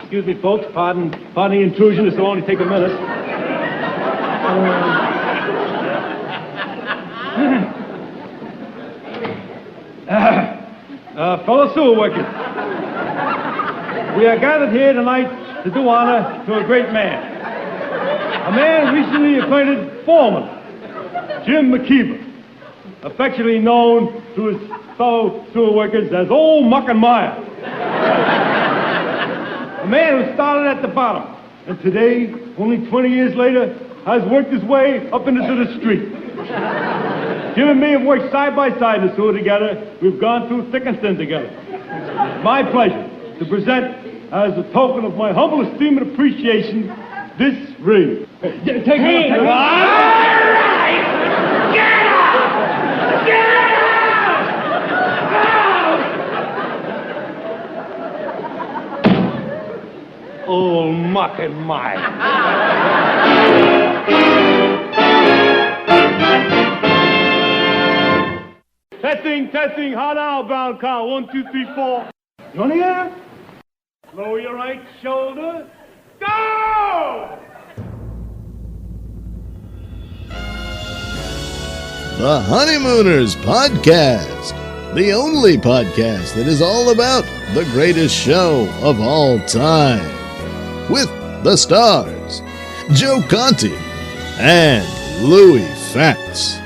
Excuse me, folks. Pardon the intrusion. This will only take a minute. Fellow sewer workers, we are gathered here tonight to do honor to a great man. A man recently appointed foreman, Jim McKeever, affectionately known to his fellow sewer workers as Old Muck and Meyer. A man who started at the bottom, and today, only 20 years later, has worked his way up into the street. Jim and me have worked side by side in the sewer together. We've gone through thick and thin together. It's my pleasure to present, as a token of my humble esteem and appreciation, this ring. Take it. All right! Get up! Get up! Old Muck and Mike. Testing. How now, brown cow? 1, 2, 3, 4. You want to hear? Lower your right shoulder. Go! The Honeymooners Podcast, the only podcast that is all about the greatest show of all time. With the stars, Joe Conti and Louis Fatts.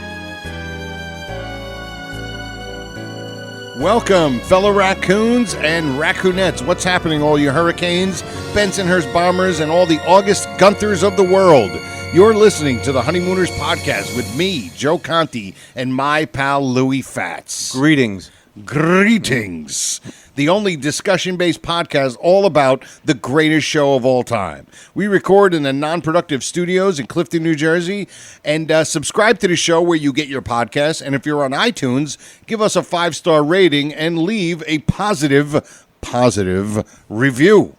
Welcome, fellow raccoons and raccoonets. What's happening, all you hurricanes, Bensonhurst bombers, and all the August Gunthers of the world? You're listening to the Honeymooners Podcast with me, Joe Conti, and my pal Louis Fatts. Greetings. The only discussion-based podcast all about the greatest show of all time. We record in the Non-Productive studios in Clifton, New Jersey, and subscribe to the show where you get your podcasts. And if you're on iTunes, give us a 5-star rating and leave a positive review.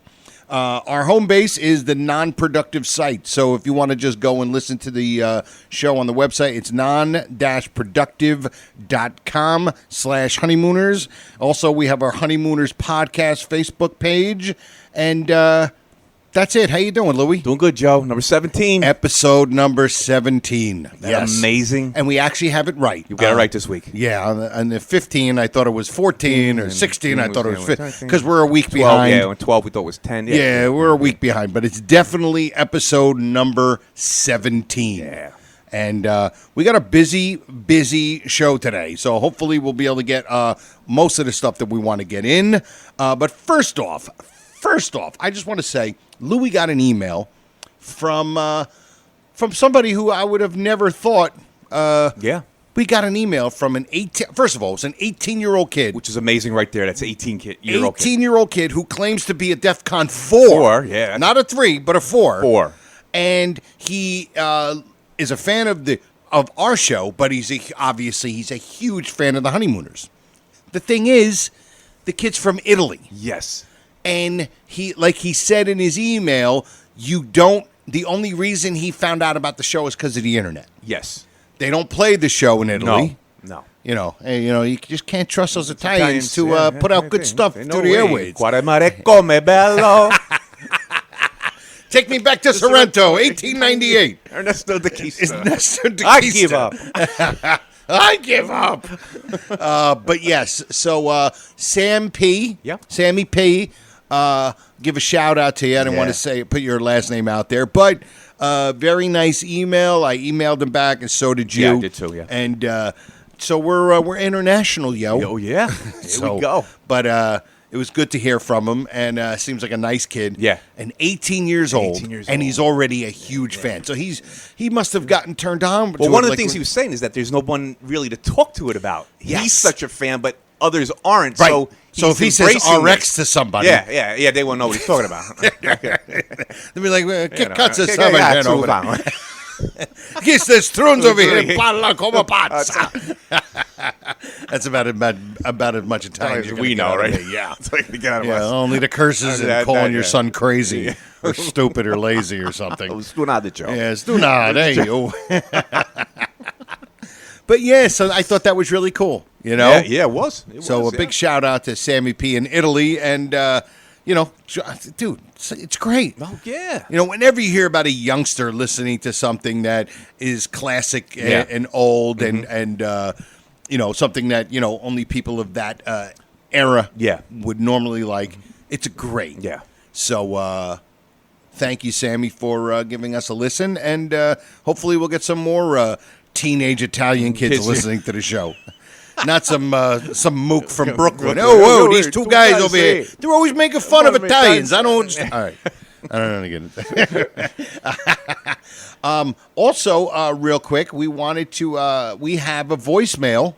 Our home base is the Non-Productive site, so if you want to just go and listen to the show on the website, it's non-productive.com/honeymooners. Also, we have our Honeymooners Podcast Facebook page, and that's it. How you doing, Louis? Doing good, Joe. Number 17. Episode number 17. Yes. Amazing. And we actually have it right. You got it right this week. Yeah, on the 15, I thought it was 14, or 16, I thought it was 15, because we're a week 12, behind. Yeah, 12 we thought was 10. Yeah, we're a week behind, but it's definitely episode number 17. Yeah. And we got a busy show today, so hopefully we'll be able to get most of the stuff that we want to get in. But first off, I just want to say, Louis got an email from somebody who I would have never thought. Yeah. We got an email from an 18. First of all, it's an 18-year-old kid, Which is amazing right there. That's an 18-year-old kid. 18-year-old kid who claims to be a DEFCON 4. Yeah. Not a 3, but a 4. 4. And he is a fan of our show, but obviously he's a huge fan of the Honeymooners. The thing is, the kid's from Italy. Yes. And he said in his email, the only reason he found out about the show is because of the internet. Yes. They don't play the show in Italy. No. You just can't trust those Italians to put out good stuff through the airwaves. Quare mare come bello. Take me back to Sorrento, 1898. Ernesto de Kista. Ernesto de I Kista. give up. I give up. But yes, so Sammy P, give a shout out to you. I didn't want to put your last name out there, but very nice email. I emailed him back, and so did you. Yeah, I did too. Yeah, and so we're international, yo. Oh yeah, here we go. But it was good to hear from him, and seems like a nice kid. Yeah. And 18 years old, and he's already a huge fan. So he must have gotten turned on. Well, one of the things he was saying is that there's no one really to talk to it about. Yes. He's such a fan, but others aren't. Right. So if he says RX to somebody. Yeah, they won't know what he's talking about. They'll be like, che cazzo che stava cazzo over fa? Chi sta stronzo vi parla come pazza? That's about as much Italian as we know, right? Yeah. It's like to get out of Yeah, us. only the curses and calling your son crazy Yeah. or stupid or lazy or something. Stunade, Joe. Yes, do not, you. But yeah, so I thought that was really cool, Yeah, it was. So a big shout out to Sammy P in Italy, and dude, it's great. Oh, yeah. Whenever you hear about a youngster listening to something that is classic and old and something that, only people of that era would normally like, it's great. Yeah. So thank you, Sammy, for giving us a listen. And hopefully we'll get some more teenage Italian kids listening to the show. Not some mook from Brooklyn. Whoa, these two guys over here. They're always making fun of Italians. I don't understand. All right. I don't know get it. Also, real quick, we wanted to, we have a voicemail,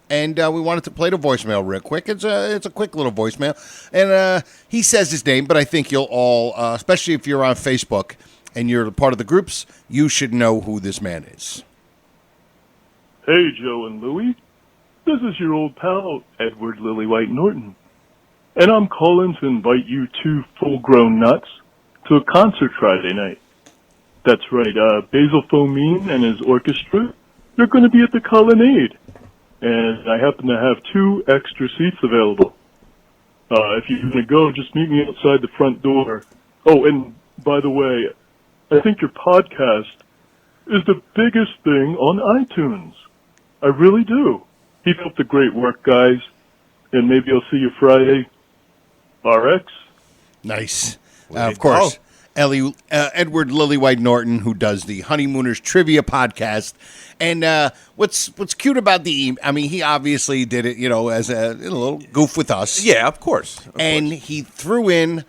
and we wanted to play the voicemail real quick. It's a quick little voicemail. And he says his name, but I think you'll all, especially if you're on Facebook and you're part of the groups, you should know who this man is. Hey, Joe and Louie. This is your old pal, Edward Lillywhite Norton. And I'm calling to invite you two full-grown nuts to a concert Friday night. That's right, Basil Fomine and his orchestra, they're going to be at the Colonnade. And I happen to have 2 extra seats available. If you're going to go, just meet me outside the front door. Oh, and by the way, I think your podcast is the biggest thing on iTunes. I really do. Keep up the great work, guys. And maybe I'll see you Friday. RX. Nice. Of course, Edward Lillywhite Norton, who does the Honeymooners Trivia Podcast. And what's cute about he obviously did it, as a little goof with us. Yeah, of course. He threw in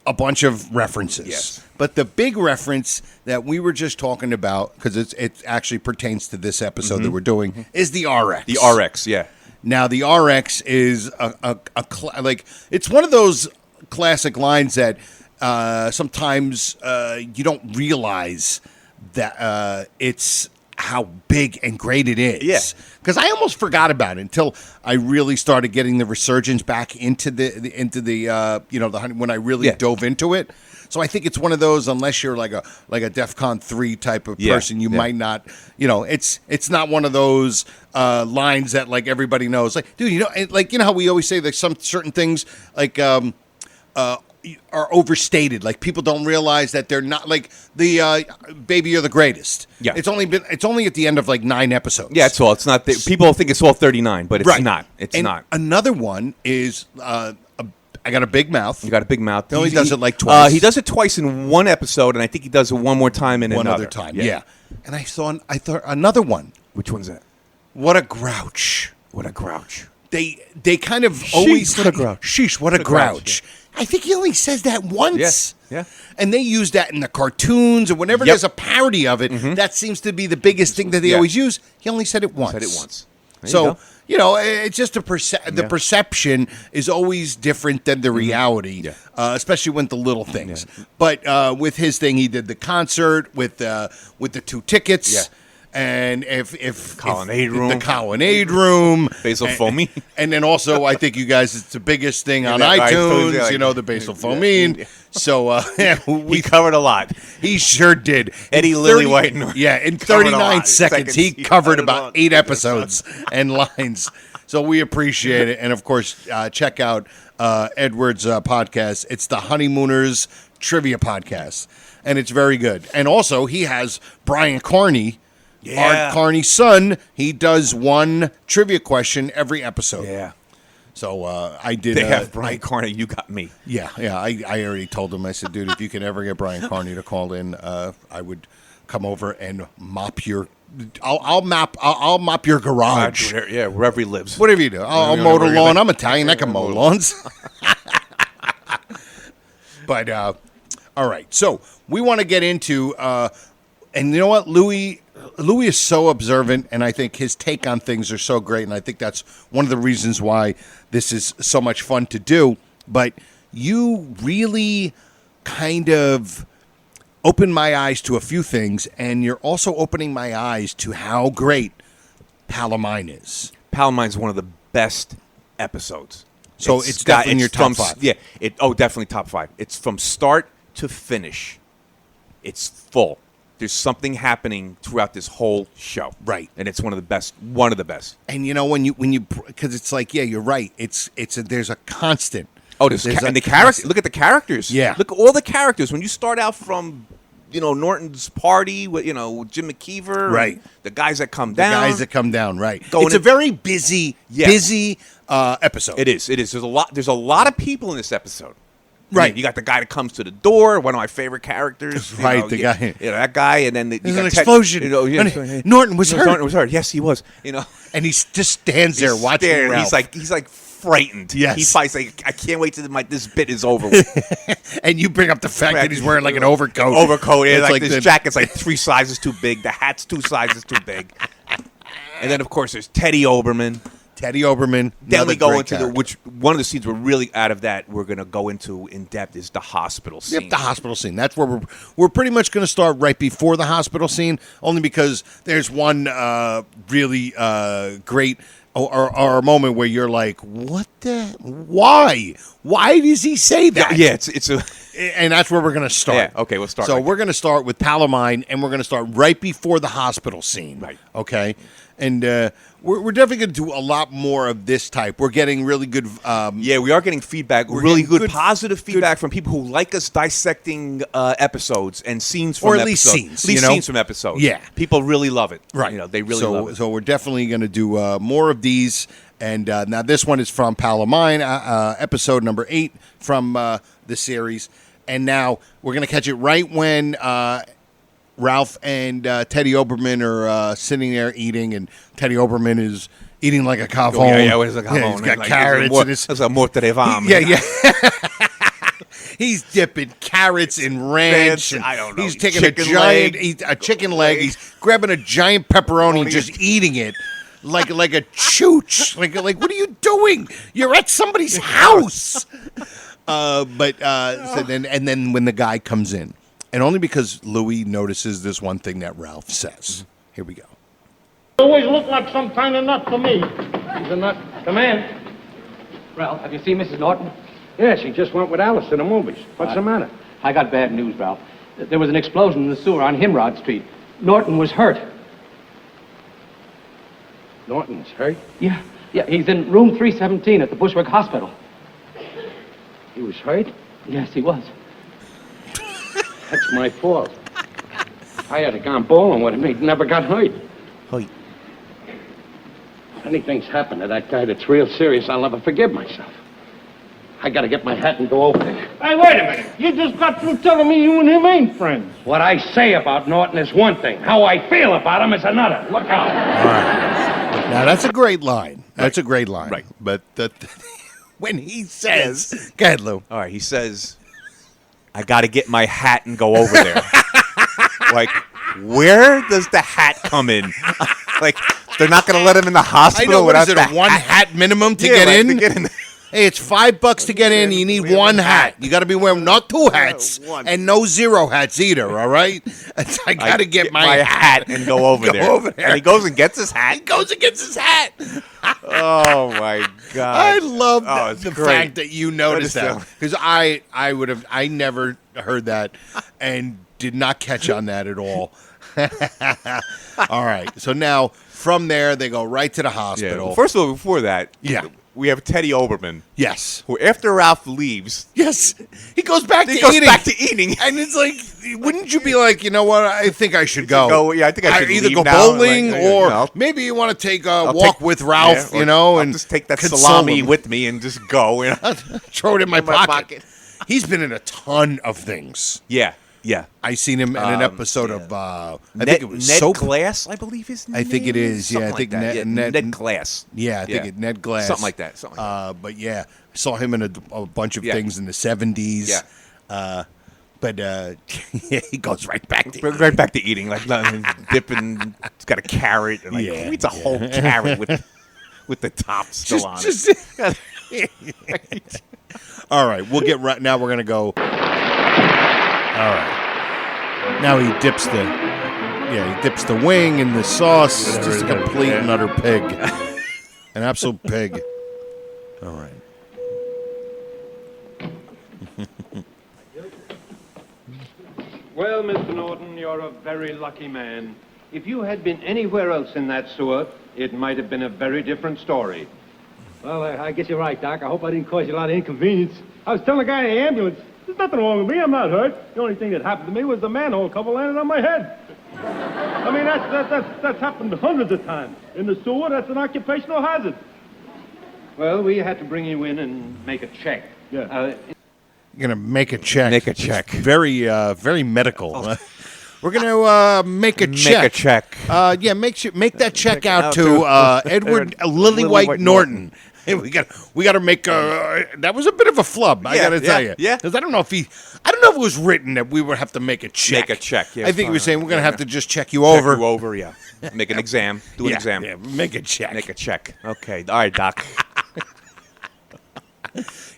a bunch of references. Yes. But the big reference that we were just talking about, because it actually pertains to this episode that we're doing, is the RX. The RX, yeah. Now, the RX is it's one of those classic lines that sometimes you don't realize that it's how big and great it is. Yeah. Because I almost forgot about it until I really started getting the resurgence back into the when I really dove into it. So I think it's one of those, unless you're like a DEFCON 3 type of person, you might not, it's not one of those lines that like everybody knows. Like, dude, how we always say that some certain things are overstated. Like people don't realize that they're not like the Baby You're the Greatest. Yeah. It's only at the end of like 9 episodes. Yeah, it's all. It's not. People think it's all 39, but it's not. It's and not. Another one is I got a big mouth. You got a big mouth. He only does it like twice. He does it twice in one episode, and I think he does it one more time in one another. other time. Yeah. And I thought another one. Which one's that? What a grouch. What a grouch. They kind of always what a grouch. Sheesh, what a grouch. I think he only says that once. Yeah. And they use that in the cartoons, and whenever there's a parody of it, that seems to be the biggest thing that they always use. He only said it once. There you go. It's just the perception is always different than the reality, especially with the little things. Yeah. But with his thing, he did the concert with the 2 tickets. Yeah. And if Colonnade room, the Colonnade room, Basil Fomine, and then also I think you guys, it's the biggest thing on iTunes. The Basil Fomine. So we covered a lot. He sure did. Eddie Lillywhite Norton. Yeah, in 39 seconds, he covered about 8 episodes and lines. So we appreciate it, and of course, check out Edward's podcast. It's the Honeymooners Trivia Podcast, and it's very good. And also, he has Brian Carney. Art Carney's son, he does one trivia question every episode. Yeah. So I did. They have Brian Carney. You got me. Yeah. I already told him. I said, dude, if you can ever get Brian Carney to call in, I would come over and mop your. I'll mop your garage. Yeah, wherever he lives. Whatever you do, I'll mow the lawn. I'm Italian. I can mow lawns. But all right. So we want to get into, and you know what, Louis is so observant, and I think his take on things are so great, and I think that's one of the reasons why this is so much fun to do. But you really kind of opened my eyes to a few things, and you're also opening my eyes to how great Palomine is. Palomine's one of the best episodes. So it's definitely in your top 5. Yeah. Definitely top 5. It's from start to finish. It's full. There's something happening throughout this whole show, right? And it's one of the best. One of the best. And when you because it's like, yeah, you're right. There's a constant. Oh, and the characters. Look at the characters. Yeah. Look at all the characters. When you start out from, Norton's party with, Jim McKeever. Right. The guys that come The down. guys that come down, right. Going It's a very busy episode. It is. There's a lot of people in this episode. Right. You got the guy that comes to the door, one of my favorite characters. Right, the guy. That guy, and then There's an explosion. Norton was hurt. Norton was hurt. Yes, he was. And he just stands there watching Ralph. He's like frightened. Yes. He's probably like, I can't wait till this bit is over with. And you bring up the fact that he's wearing like an overcoat. Yeah, It's like this jacket's like 3 sizes too big. The hat's 2 sizes too big. And then, of course, there's Teddy Oberman. Then we go into which one of the scenes we're really out of that we're going to go into in depth is the hospital scene. Yep, the hospital scene. That's where we're pretty much going to start right before the hospital scene, only because there's one really great or a moment where you're like, what the? Why? Why does he say that? Yeah, it's a. And that's where we're going to start. Yeah, okay, we'll start. So we're going to start with Palomine, and we're going to start right before the hospital scene. Right. Okay. And we're definitely going to do a lot more of this type. We're getting really good. We are getting feedback, really good positive feedback from people who like us dissecting episodes and scenes from or at episodes. least scenes. At least scenes from episodes. Yeah. People really love it. Right. They really love it. So we're definitely going to do more of these. And now this one is from Palomine, episode number 8 from the series. And now we're going to catch it right when Ralph and Teddy Oberman are sitting there eating, and Teddy Oberman is eating like a cavone. What is a cavone? He's got carrots in his... That's a morte de fame. Yeah. He's dipping carrots in ranch. And I don't know. He's taking a chicken leg. He's grabbing a giant pepperoni and just eating it. Like a chooch. Like what are you doing? You're at somebody's house. So then when the guy comes in, and only because Louis notices this one thing that Ralph says. Here we go. Always look like some kind of nut to me. He's a nut. Come in. Ralph, have you seen Mrs. Norton? Yeah, she just went with Alice to the movies. What's the matter? I got bad news, Ralph. There was an explosion in the sewer on Himrod Street. Norton was hurt. Norton's hurt? Yeah, he's in room 317 at the Bushwick Hospital. He was hurt? Yes, he was. That's my fault. I had gone bowling with him. He never got hurt. Hurt. If anything's happened to that guy that's real serious, I'll never forgive myself. I gotta get my hat and go over there. Hey, wait a minute. You just got through telling me you and him ain't friends. What I say about Norton is one thing. How I feel about him is another. Look out. All right. Now, that's a great line. That's a great line. Right. But when he says... Go ahead, Lou. All right, he says, I got to get my hat and go over there. Like, where does the hat come in? Like, they're not going to let him in the hospital I know, without what is it, the a one hat minimum to get in? To get in. Hey, it's $5 to get in. You need one hat. You got to be wearing not 2 hats and no 0 hats either. All right. I got to get my hat and go over there. And he goes and gets his hat. He goes and gets his hat. Oh my God! I love the great. fact that you noticed that, because I never heard that and did not catch on that at all. All right. So now from there they go right to the hospital. Yeah. Well, first of all, before that, we have Teddy Oberman. Yes. Who, after Ralph leaves, he goes back to eating. And it's like, wouldn't you be like, you know what? I think I should go. I think I should either leave go now, bowling or maybe you want to take a walk with Ralph, and I'll just take that console salami him. with me and just go. You know? Throw it in my pocket. He's been in a ton of things. Yeah. I seen him in an episode of I think it was Ned Soap. Glass, I believe his name. I think it is. Yeah, I think Ned Glass. Yeah, I think it Ned Glass. Something like that. But yeah, I saw him in a bunch of things in the 70s. Yeah. But he goes right back to right back to eating, like dipping. It's got a carrot, and he eats a whole carrot with the top still on it. All right, we'll get right now. We're gonna go. All right. Now he dips the wing in the sauce. It's just a complete and utter pig. An absolute pig. All right. Well, Mr. Norton, you're a very lucky man. If you had been anywhere else in that sewer, it might have been a very different story. Well, I guess you're right, Doc. I hope I didn't cause you a lot of inconvenience. I was telling the guy in the ambulance, there's nothing wrong with me. I'm not hurt. The only thing that happened to me was the manhole cover landed on my head. I mean, that's happened hundreds of times. In the sewer, that's an occupational hazard. Well, we had to bring you in and make a check. Yeah. You're going to make a check. Make a check. Very, very medical. We're going to make a check. Make a check. Yeah, make that check out to Edward Lillywhite Norton. Hey, we got to make that was a bit of a flub, I got to tell you. Yeah. Because I don't know if it was written that we would have to make a check. Make a check. Yeah, I think he was saying we're going to have to just check you over. Check you over, yeah. Make an exam. Do an exam. Yeah, make a check. Make a check. Okay. All right, Doc.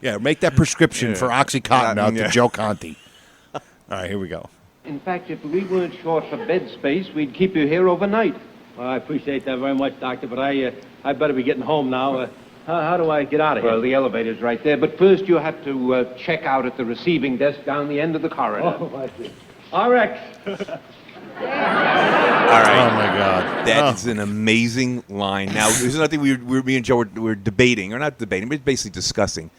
Yeah, make that prescription for OxyContin out to Joe Conti. All right, here we go. In fact, if we weren't short for bed space, we'd keep you here overnight. Well, I appreciate that very much, Doctor, but I better be getting home now. How do I get out of here? Well, the elevator's right there, but first you have to check out at the receiving desk down the end of the corridor. Oh, I see. RX. All right. Oh, my God. That's an amazing line. Now, there's another thing me and Joe were debating, or not debating, but basically discussing.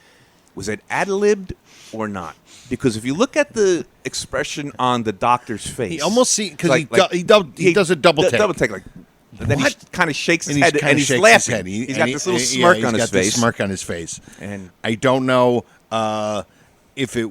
Was it ad-libbed or not? Because if you look at the expression on the doctor's face, He almost because he does a double take. Double take, like. And then he kind of shakes his head, and he's shakes laughing. his head. He's got this little smirk on his face. This smirk on his face. And I don't know if it.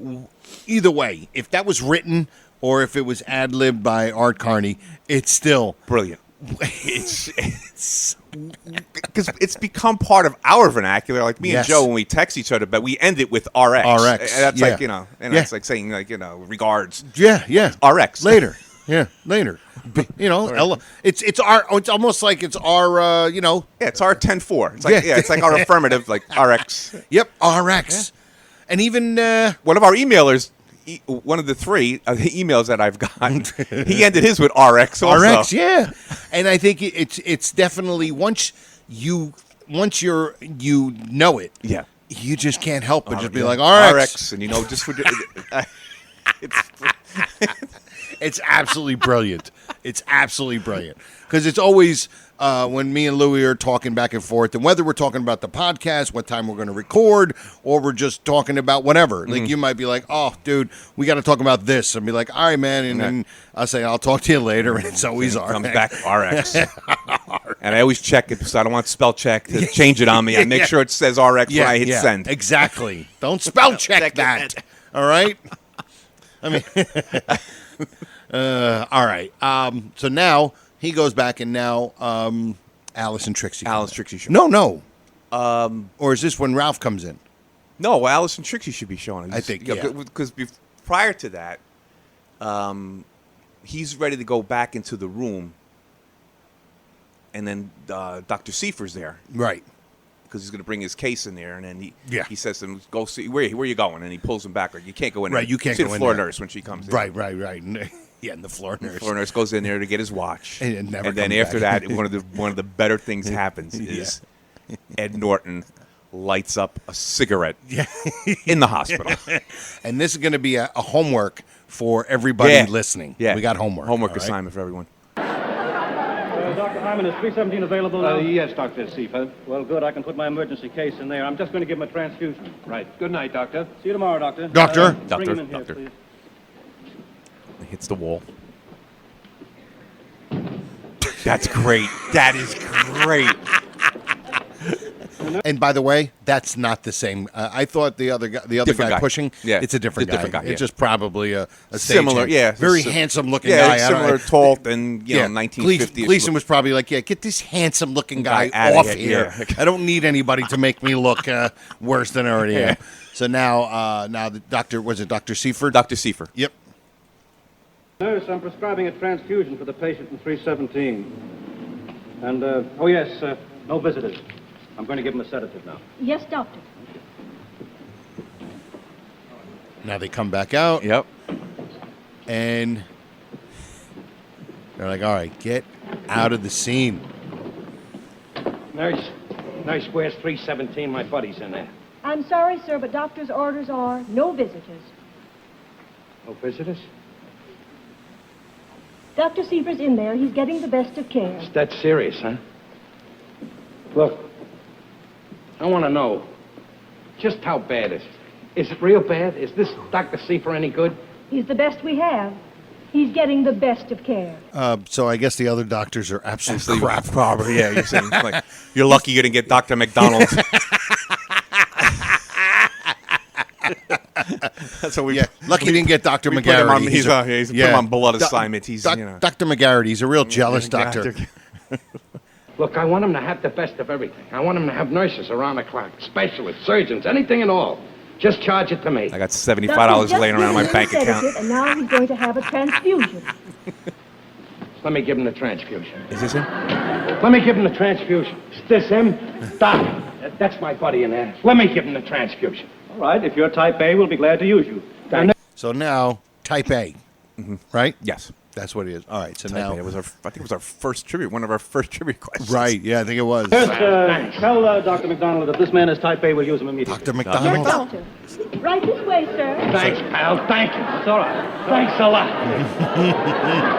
Either way, if that was written or if it was ad-libbed by Art Carney, it's still brilliant. It's because it's become part of our vernacular. Like me and Joe, when we text each other, but we end it with RX. RX. And that's yeah. and that's like saying regards. Yeah. RX later. Yeah, later. It's almost like it's our Yeah, it's our 10-4. It's like it's like our affirmative, like RX. Yep, RX. Yeah. And even one of our emailers. One of the three emails that I've gotten, he ended his with RX also. RX, yeah. And I think it's definitely once you know it, yeah, you just can't help but just be like RX, and just for it's absolutely brilliant. It's absolutely brilliant because it's always when me and Louie are talking back and forth, and whether we're talking about the podcast, what time we're going to record, or we're just talking about whatever. Like you might be like, "Oh, dude, we got to talk about this," and be like, "All right, man," and then I'll say, "I'll talk to you later," and it's always RX. Comes back RX. And I always check it because I don't want spell check to change it on me. I make sure it says RX when I hit send. Exactly. Don't spell check that. All right. I mean, all right. So now he goes back, and now Alice and Trixie. Alice Trixie show. No. Or is this when Ralph comes in? No, Alice and Trixie should be showing. I think, because prior to that, he's ready to go back into the room, and then Dr. Seifer's there, right? Because he's going to bring his case in there, and then he says to him, "Go see where are you going?" And he pulls him back, like you can't go in. Right, there. you can't see go the in floor there. nurse when she comes in. Right. Yeah, and the floor nurse. The floor nurse goes in there to get his watch, and then after that, one of the better things happens is Ed Norton lights up a cigarette in the hospital. And this is going to be a homework for everybody listening. Yeah, we got homework. Homework assignment for everyone. Dr. Hyman, is 317 available now? Yes, Dr. Seifer. Well, good. I can put my emergency case in there. I'm just going to give him a transfusion. Right. Good night, Doctor. See you tomorrow, Doctor. Doctor. Bring him in here, Doctor. please. He hits the wall. That's great. That is great. And by the way, that's not the same. I thought the other guy pushing. Yeah, it's a different guy. Yeah. It's just probably a similar. Stagehand. Very handsome looking guy. Yeah, similar, tall, and 1950s. Gleason was probably like, get this handsome looking guy off here. Yeah. I don't need anybody to make me look worse than I already am. So now the doctor was it Dr. Seifer? Dr. Seifer. Yep. Nurse, I'm prescribing a transfusion for the patient in 317. And, no visitors. I'm going to give him a sedative now. Yes, doctor. Now they come back out. Yep. And they're like, all right, get out of the scene. Nurse, where's 317? My buddy's in there. I'm sorry, sir, but doctor's orders are no visitors. No visitors? Dr. Seifer's in there. He's getting the best of care. It's that serious, huh? Look, I want to know, just how bad is it? Is it real bad? Is this Dr. Seifer any good? He's the best we have. He's getting the best of care. So I guess the other doctors are absolutely crap. Probably, yeah. You're saying like you're lucky you didn't get Dr. McDonald. That's what we. Yeah, lucky you didn't get Dr. McGarrity. He's put him on blood assignment. He's Dr. McGarrity. He's a real jealous doctor. Look, I want him to have the best of everything. I want him to have nurses around the clock, specialists, surgeons, anything and all. Just charge it to me. I got $75 laying around in my bank account. And now he's going to have a transfusion. Let me give him the transfusion. Is this him? Let me give him the transfusion. Is this him? Doc, that's my buddy in there. Let me give him the transfusion. All right, if you're type A, we'll be glad to use you. So now, type A, right? Yes. That's what it is. All right, so Type now. A. I think it was our first tribute, one of our first tribute questions. Right, yeah, I think it was. Tell Dr. McDonald that this man is type A. We'll use him immediately. Dr. McDonald? Doctor. Right this way, sir. Thanks, pal. Thank you. It's all right. Thanks a lot.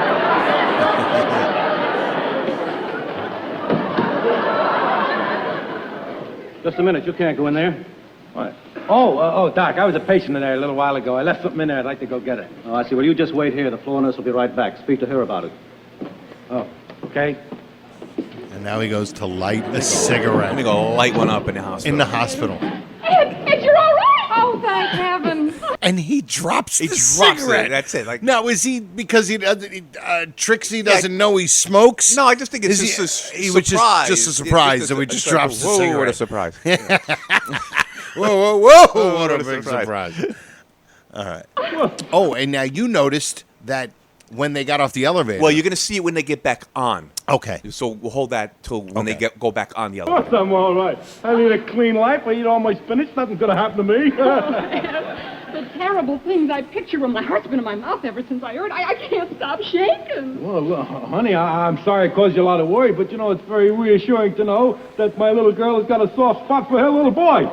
Just a minute. You can't go in there. What? Oh, Doc, I was a patient in there a little while ago. I left something in there. I'd like to go get it. Oh, I see. Well, you just wait here. The floor nurse will be right back. Speak to her about it. Oh, okay. And now he goes to light a I'm cigarette gonna go light one up in the hospital. in the hospital. Ed, you're all right. Oh, thank heaven. And he drops He the drops cigarette. it. That's it. Like Now, is he because he doesn't? Trixie doesn't know he smokes. no, I just think it's Is just he a was surprise. just a surprise that we just drops the Whoa, cigarette. what a surprise! Whoa, whoa, whoa! What what a a big surprise. surprise! All right. Oh, and now you noticed that when they got off the elevator. Well, you're gonna see it when they get back on. Okay. So we'll hold that till when they Okay. go back on the Of elevator. course I'm all right. I lead a clean life. I eat all my spinach. Nothing's going to happen to me. The terrible things I picture when my heart's been in my mouth ever since I heard. I can't stop shaking. Well, honey, I'm sorry I caused you a lot of worry, but, it's very reassuring to know that my little girl has got a soft spot for her little boy.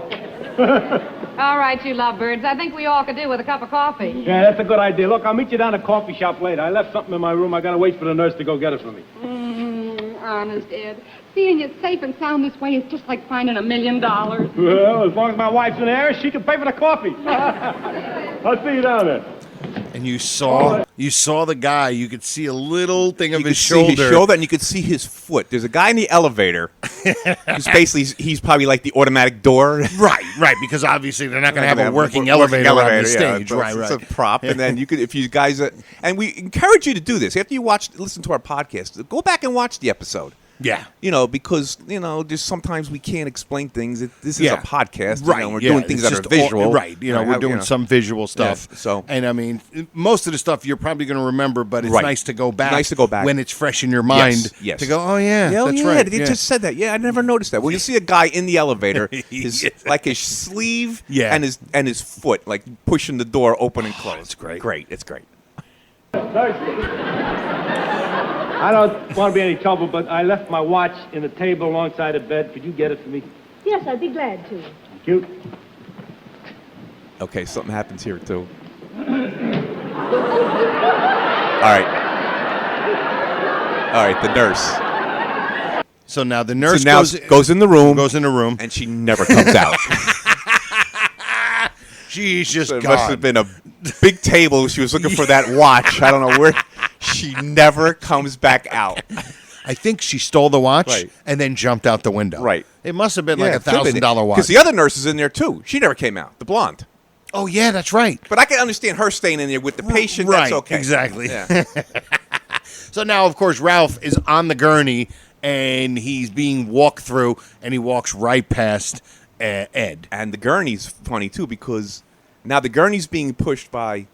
All right, you lovebirds. I think we all could do with a cup of coffee. Yeah, that's a good idea. Look, I'll meet you down at the coffee shop later. I left something in my room. I got to wait for the nurse to go get it for me. Honest, Ed. Seeing you safe and sound this way is just like finding $1 million. Well, as long as my wife's in there, she can pay for the coffee. I'll see you down there. And you saw the guy. You could see a little thing of You his could see shoulder. his shoulder, and you could see his foot. There's a guy in the elevator. He's probably like the automatic door. Right, because obviously they're not going to have a working elevator on the stage. Yeah, Right. It's a prop, and then you could, if you guys, and we encourage you to do this after you listen to our podcast. Go back and watch the episode. Yeah. Because just sometimes we can't explain things. This is Yeah. a podcast. Right. We're doing things It's that are just visual. right. We're doing some visual stuff. Yeah, so- and I mean, most of the stuff you're probably going to remember, but it's Right. nice to go back. Nice to go back. when it's fresh in your mind. Yes. To go, oh yeah, Yeah, that's yeah, right. They just said that. Yeah, I never noticed that. When you see a guy in the elevator, his sleeve Yeah. and his foot like pushing the door open and close. It's great. It's great. I don't want to be any trouble, but I left my watch in the table alongside the bed. Could you get it for me? Yes, I'd be glad to. Thank you. Okay, something happens here too. All right, the nurse. So now the nurse now goes in the room. Goes in the room. And she never comes out. She's just So it gone. must have been a big table. She was looking for that watch. I don't know where. She never comes back out. I think she stole the watch Right. and then jumped out the window. Right. It must have been like it could have been. $1,000 watch. Because the other nurse is in there too. She never came out. The blonde. Oh yeah, that's right. But I can understand her staying in there with the patient. Right. That's okay. Exactly. Yeah. So now, of course, Ralph is on the gurney and he's being walked through, and he walks right past Ed. And the gurney's funny too because now the gurney's being pushed by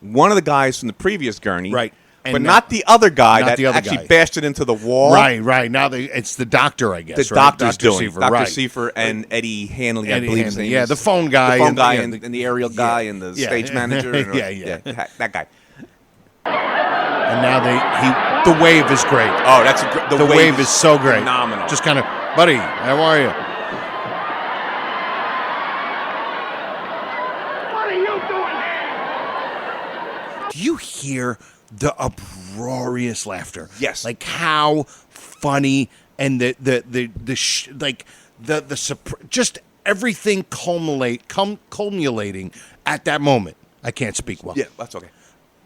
one of the guys from the previous gurney. Right. And But now- not the other guy not that the other actually guy. bashed it into the wall. Right. Now it's the doctor, I guess. The right? doctor's Dr. doing Seifer, Dr. right. Seifer and Eddie Hanley, I Eddie believe his Hanley, name yeah, is. the phone guy The phone and- guy yeah, and the aerial guy and the yeah. stage manager. And, Yeah. That guy. And now the wave is great. Oh, that's The wave is so great. Phenomenal. Just kind of, buddy, how are you? What are you doing here? Do you hear the uproarious laughter? Yes. Like how funny and like just everything culminating at that moment. I can't speak well. Yeah, that's okay.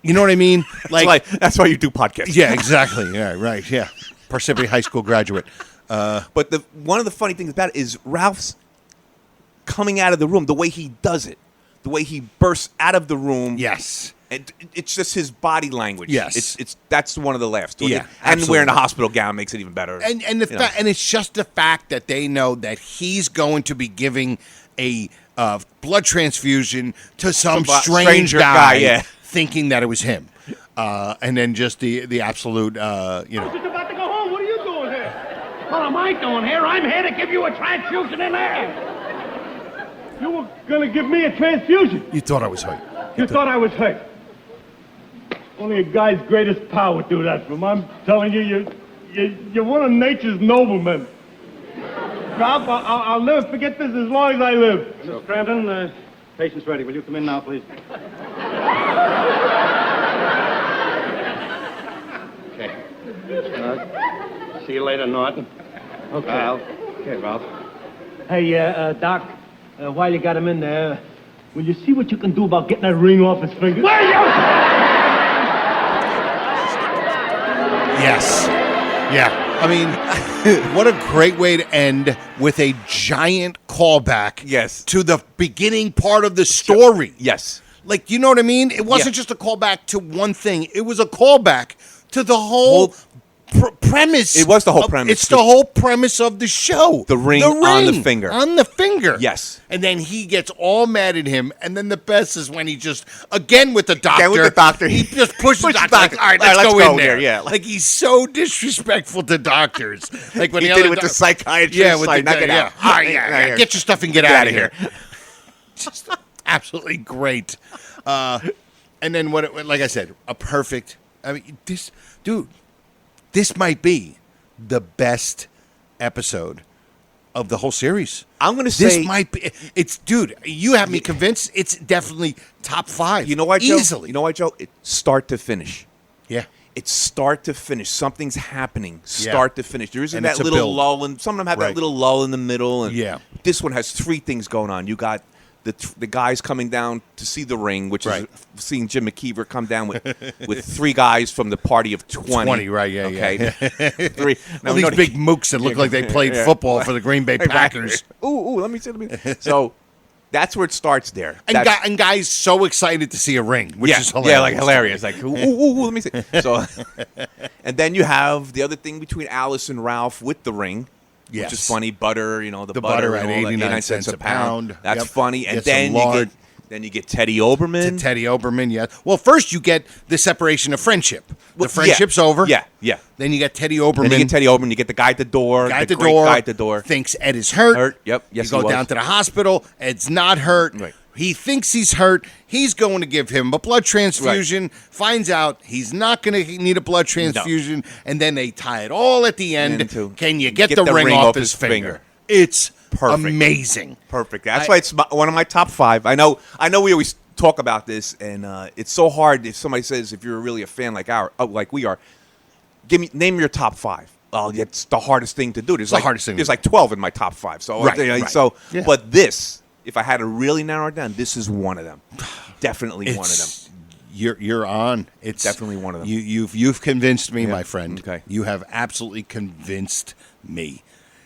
You know what I mean? That's why you do podcasts. Yeah, exactly. Yeah, right. Yeah, Parsippany High School graduate. But one of the funny things about it is Ralph's coming out of the room, the way he does it, the way he bursts out of the room. Yes. And it's just his body language. Yes. That's one of the laughs. Yeah, and absolutely. wearing a hospital gown makes it even better. And it's just the fact that they know that he's going to be giving a blood transfusion to some strange guy, yeah. thinking that it was him. And then just the absolute, I'm just about to go home. What are you doing here? What am I doing here? I'm here to give you a transfusion in there. You were going to give me a transfusion. You thought I was hurt. You thought I was hurt. Only a guy's greatest power would do that for him. I'm telling you, you're one of nature's noblemen. Ralph, I'll never forget this as long as I live. Mr. Scranton, patient's ready. Will you come in now, please? Okay. See you later, Norton. Okay. Ralph. Okay, Ralph. Hey, Doc, while you got him in there, will you see what you can do about getting that ring off his finger? Yes. Yeah. I mean, what a great way to end with a giant callback to the beginning part of the story. Yes. Like, you know what I mean? It wasn't just a callback to one thing. It was a callback to the whole premise. It was the whole premise. It's the whole premise of the show. The ring on the finger. On the finger. Yes. And then he gets all mad at him. And then the best is when he just, again with the doctor. He just pushes the doctor. Like, all right, let's go in there. Yeah. Like, he's so disrespectful to doctors. Like when he the did other it with the psychiatrist. Yeah, with like, knock it out. All right, yeah. Get your stuff and get out of here. Just absolutely great. And then like I said, a perfect. I mean, this might be the best episode of the whole series. I'm going to say this might be. It's dude. You have me convinced. It's definitely top 5. You know why, Joe? Easily. You know why, Joe? It's start to finish. Yeah. It's start to finish. Something's happening. Start to finish. There isn't And that it's a little build. lull, and some of them have that little lull in the middle. And Yeah. This one has 3 things going on. You got the guys coming down to see the ring, which is seeing Jim McKeever come down with 3 guys from the party of 20. 20, right? Yeah, okay. yeah. 3. All these big mooks that look like they played football for the Green Bay Packers. Ooh, let me see. So that's where it starts there. And guys so excited to see a ring, which is hilarious. Yeah, like hilarious. Like, ooh, let me see. So, and then you have the other thing between Alice and Ralph with the ring. Yes. Which is funny. Butter, the butter and at all that, 89 cents a pound. That's funny. And Get then you get Teddy Oberman. Teddy Oberman, yeah. Well, first you get the separation of friendship. The friendship's over. Yeah, yeah. Then you get Teddy Oberman. Then you get Teddy Oberman. You get the guy at the door. Guy the guy at the door. Thinks Ed is hurt. Yep. Yes, you go down to the hospital. Ed's not hurt. Right. He thinks he's hurt. He's going to give him a blood transfusion. Right. Finds out he's not going to need a blood transfusion. No. And then they tie it all at the end. Can you get the ring off his finger? It's perfect. Amazing. Perfect. That's why it's one of my top 5. I know we always talk about this, and it's so hard if somebody says, if you're really a fan like we are, name your top 5. Well, it's the hardest thing to do. There's like 12 in my top 5. So, So, but this, if I had to really narrow it down, this is one of them. Definitely one of them. You're on. It's definitely one of them. You've convinced me, my friend. Okay. You have absolutely convinced me.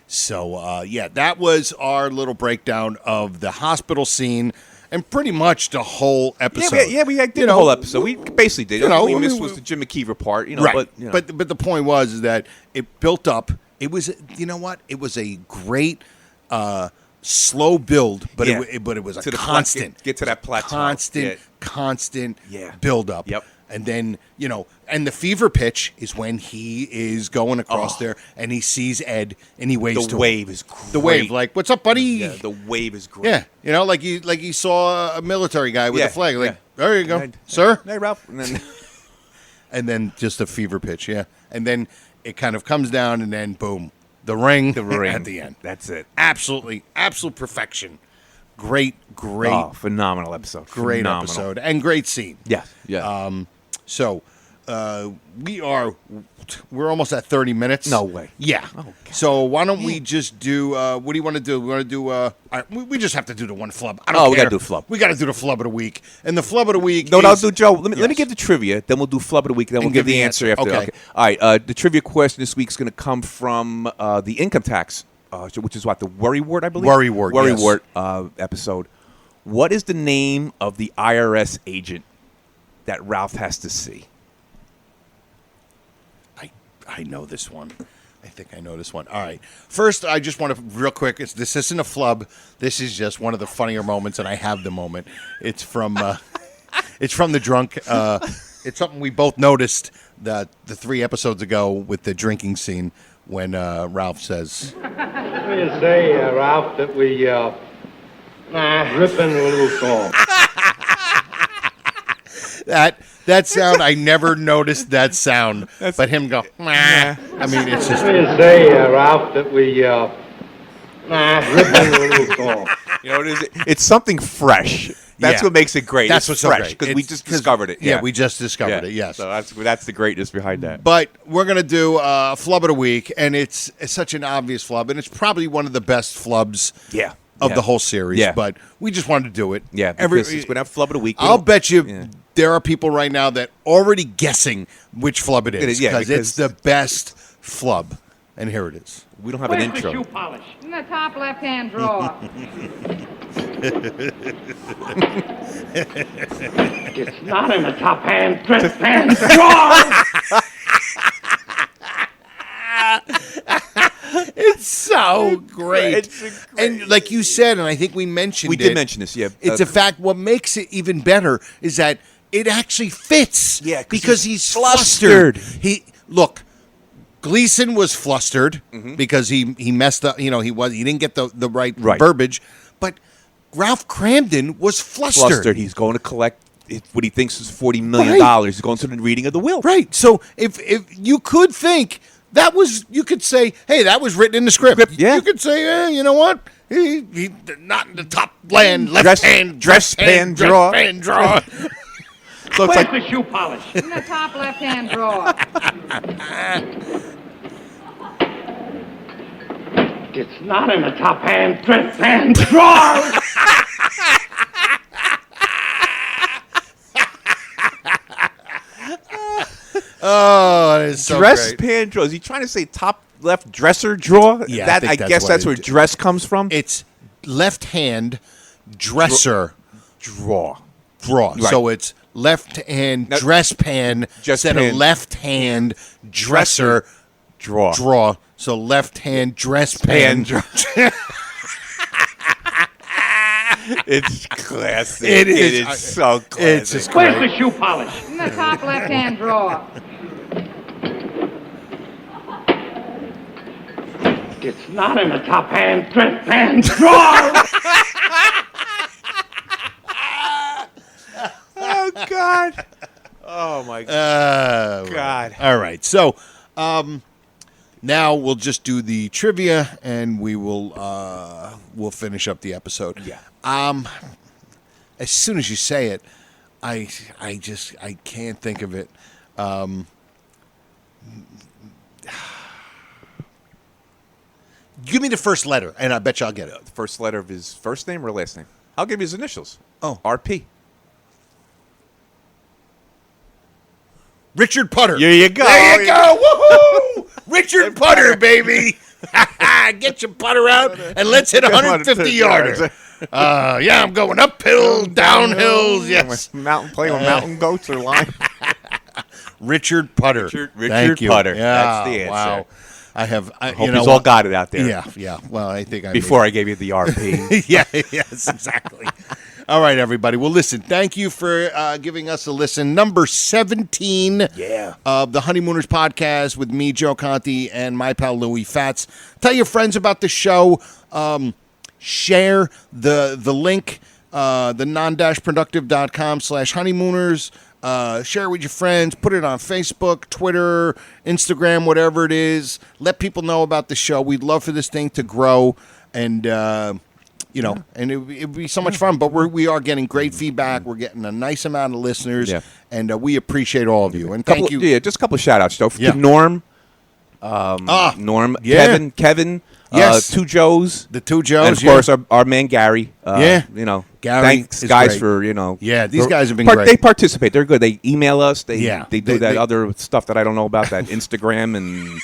So that was our little breakdown of the hospital scene and pretty much the whole episode. We did the whole episode. We basically did. What we missed was the Jim McKeever part. Right. But the point was that it built up. It was It was a great. Slow build, but it was a constant. Get to that plateau. Constant build up. Yep. And then, and the fever pitch is when he is going across there and he sees Ed and he waves to him. The wave is great. The wave, like, what's up, buddy? Yeah, the wave is great. Yeah. Like he saw a military guy with a flag. Like, there you go, sir. Hey, Ralph. And then just a fever pitch, And then it kind of comes down and then boom. The ring at the end. That's it. Absolute perfection. Great. Oh, phenomenal episode. Great episode and great scene. Yeah. So, we're almost at 30 minutes. No way. Yeah. Oh, God. So why don't we just do, what do you want to do? We want to do, we just have to do the one flub. I don't care. We got to do flub. We got to do the flub of the week. And the flub of the week No, is, I'll do, Joe. Let me give the trivia, then we'll do flub of the week, then we'll And give the answer after. Okay. All right, the trivia question this week is going to come from the income tax, which is what, the Worry Wart, I believe? Worry Wart, Worry yes. Wart episode. What is the name of the IRS agent that Ralph has to see? I know this one. I think I know this one. All right. First, I just want to, real quick, this isn't a flub. This is just one of the funnier moments, and I have the moment. It's from the drunk. It's something we both noticed the 3 episodes ago with the drinking scene when Ralph says, What do you say, Ralph, that we rip in a little song? That sound, I never noticed that sound. But him go, nah. I mean, it's just. What do you say, Ralph, that we rip in a little song? You know what it is? It's something fresh. That's what makes it great. That's it's what's fresh so great. because we just discovered it. Yeah, we just discovered it. Yes. So that's the greatness behind that. But we're gonna do flub of the week, and it's such an obvious flub, and it's probably one of the best flubs. Of the whole series. Yeah. But we just wanted to do it. Yeah, because it's going to have flub of the week. I'll bet you there are people right now that already guessing which flub it is. Because it's the best flub. And here it is. We don't have an intro. Shoe polish? In the top left-hand drawer. It's not in the top hand drawer. It's so great. And like you said, and I think we mentioned We did mention this, yeah. It's a fact. What makes it even better is that it actually fits. Yeah, because he's flustered. Look, Gleason was flustered because he messed up. You know, he didn't get the right verbiage. But Ralph Cramden was flustered. He's going to collect what he thinks is $40 million. He's going to the reading of the will. Right. So if you could think. You could say, hey, that was written in the script. Yeah. You could say, you know what? He not in the top land, left hand drawer. So it's like the shoe polish? In the top left-hand drawer. It's not in the top hand drawer. Oh, it is so dress great. pan drawer. Is he trying to say top left dresser drawer? Yeah, I guess that's where dress comes from. It's left hand dresser drawer. Right. So it's left hand dress pan instead of left hand dresser drawer. So left hand dress pan. It's classic. It is. It is so classic. It's just Where's great. the shoe polish? In the top left-hand drawer. It's not in the top hand drawer. Oh God. Oh my God. All right. So now we'll just do the trivia, and we'll finish up the episode. Yeah. As soon as you say it, I can't think of it. Give me the first letter, and I bet you I'll get it. The first letter of his first name or last name? I'll give you his initials. Oh. RP. Richard Putter. There you go. There you go. Woohoo! Richard Putter, baby. Get your putter out, and let's hit a 150-yarder. Yeah, I'm going uphill, downhills. Yes. Playing with mountain goats or lion. Richard Putter. Richard Thank you. Putter. Yeah, That's the answer. Wow. I Hope he's all got it out there. Yeah. Well, I think Before I gave you the RP. Yes, exactly. All right, everybody. Well, listen, thank you for giving us a listen. Number 17 of the Honeymooners podcast with me, Joe Conti, and my pal Louis Fats. Tell your friends about the show. Share the link, the Non-Productive.com/honeymooners. Share with your friends. Put it on Facebook, Twitter, Instagram, whatever it is. Let people know about the show. We'd love for this thing to grow. And you know, and it'd be so much fun. But we are getting great feedback. We're getting a nice amount of listeners, and we appreciate all of you. And thank you. Yeah, just a couple of shout outs, though. To Norm, Kevin. Yes. Two Joes. The two Joes. And, of course, our man, Gary. You know, Gary thanks, is guys, great. for, you know. Yeah, these guys have been great. They participate. They're good. They email us. They do they other stuff that I don't know about, that Instagram and...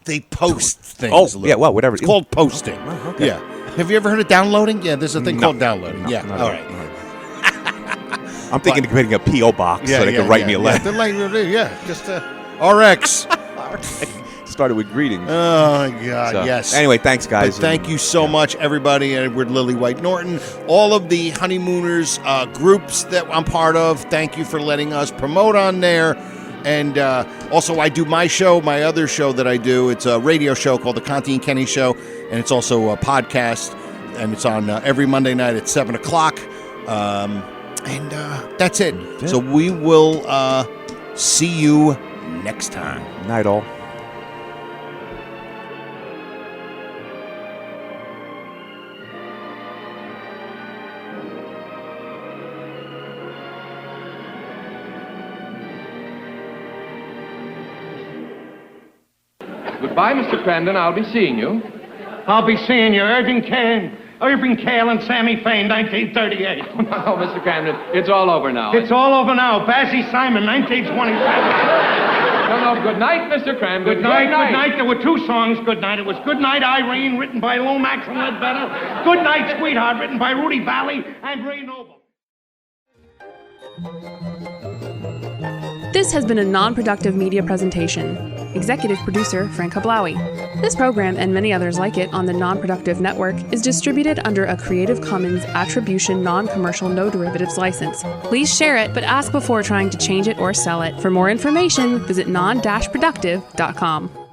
They post things. Oh, yeah, well, whatever. It's called posting. Okay. Yeah. Have you ever heard of downloading? Yeah, there's a thing called downloading. No, yeah. not All at right. I'm thinking of creating a P.O. box so they can write me a letter. Just RX. Started with greetings. Oh, my God, yes. Anyway, thanks, guys. But thank you so much, everybody, Edward Lily White Norton. All of the Honeymooners groups that I'm part of, thank you for letting us promote on there. And also, I do my show, my other show that I do. It's a radio show called The Conti and Kenny Show, and it's also a podcast, and it's on every Monday night at 7 o'clock. And that's it. So we will see you next time. Night, all. Goodbye, Mr. Crandon. I'll be seeing you. I'll be seeing you. Irving Kale and Sammy Fain, 1938. Oh, Mr. Crandon, it's all over now. It's all over now. Basie Simon, 1927. No, good night, Mr. Crandon. Good night. There were two songs, Good Night. It was Good Night, Irene, written by Lomax and Ledbetter. Good Night, Sweetheart, written by Rudy Valley and Ray Noble. This has been a non-productive media presentation. Executive producer, Frank Hablawi. This program and many others like it on the Non-Productive Network is distributed under a Creative Commons Attribution Non-Commercial No Derivatives license. Please share it, but ask before trying to change it or sell it. For more information, visit non-productive.com.